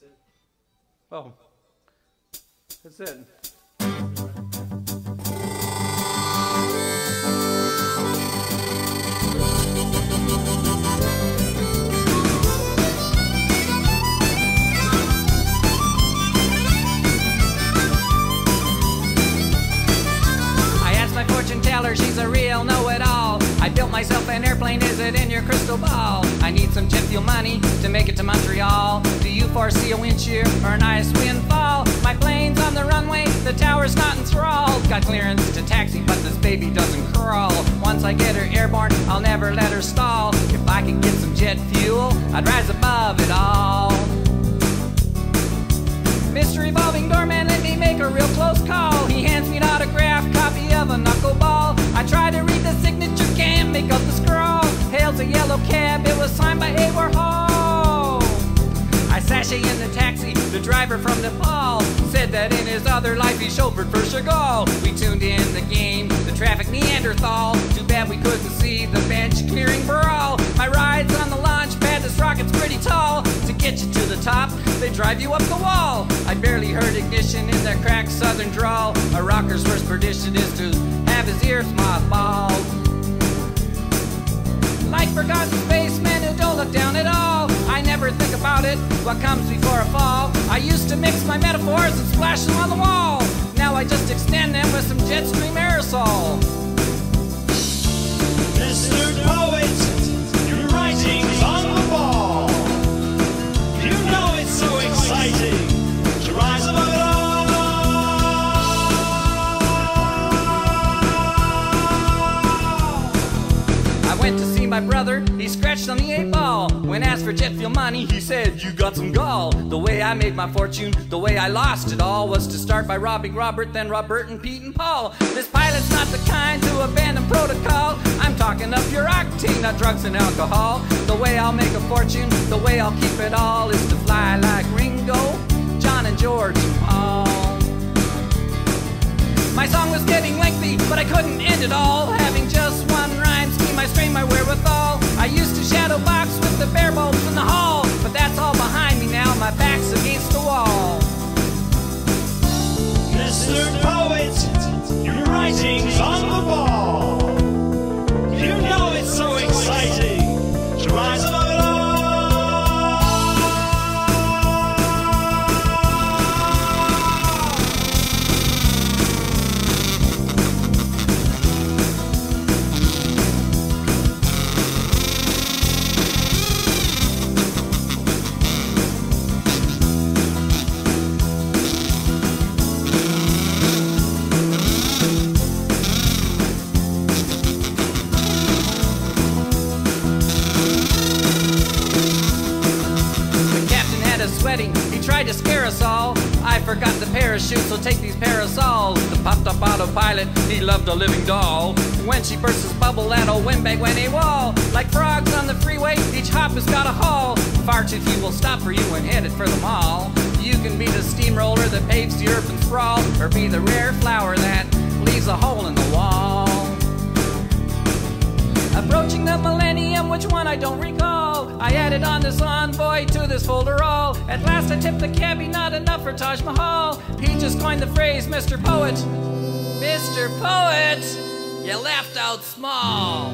That's it. Oh, that's it. Fortune teller, she's a real know-it-all. I built myself an airplane, is it in your crystal ball? I need some jet fuel money to make it to Montreal. Do you foresee a wind shear or an ice windfall? My plane's on the runway, the tower's not enthralled. Got clearance to taxi, but this baby doesn't crawl. Once I get her airborne, I'll never let her stall. If I could get some jet fuel, I'd rise above it all. Mr. Revolving Doorman, let me make a real close call. He hands me an autographed copy of a knuckleball. I try to read the signature, can't make up the scrawl. Hails a yellow cab, it was signed by A. Warhol. I sashay in the taxi, the driver from Nepal said that in his other life he chauffeured for Chagall. We tuned in the game, the traffic Neanderthal. Too bad we couldn't see the bench clearing brawl. My ride's on the launch pad, this rocket's pretty tall. To get you to the top, they drive you up the wall. I barely heard ignition in their cracked southern drawl. A rocker's worst perdition is to have his ears mothballed. Like forgotten spacemen who don't look down at all. I never think about it, what comes before a fall. I used to mix my metaphors and splash them on the wall. Now I just extend them with some jet stream aerosol. Mr. Poet, your writing's on the wall. You know it's so exciting to rise above it all. I went to see my brother, he scratched on the 8-ball. When asked for jet fuel money, he said, you got some gall. The way I made my fortune, the way I lost it all, was to start by robbing Robert, then Robert and Pete and Paul. This pilot's not the kind to abandon protocol. I'm talking up your octane, not drugs and alcohol. The way I'll make a fortune, the way I'll keep it all, is to fly like Ringo, John and George and Paul. My song was getting lengthy, but I couldn't end it all. Having just one rhyme scheme, I strained my wherewithal. I used to shadow box with the bare bulbs in the hall, but that's all behind me now, my back's against the wall. Mr. Poet, your writing's on the wall. You know it's so exciting to rise above it all. He tried to scare us all. I forgot the parachute, so take these parasols. The popped up autopilot, he loved a living doll. When she bursts his bubble, that old windbag went AWOL. Like frogs on the freeway, each hop has got a haul. Far too few will stop for you when headed for the mall. You can be the steamroller that paves the urban sprawl, or be the rare flower that leaves a hole in the wall. Approaching the millennium, which one I don't recall. I added on this envoy to this folderol. At last I tipped the cabbie, not enough for Taj Mahal. He just coined the phrase, Mr. Poet. Mr. Poet, you left out small.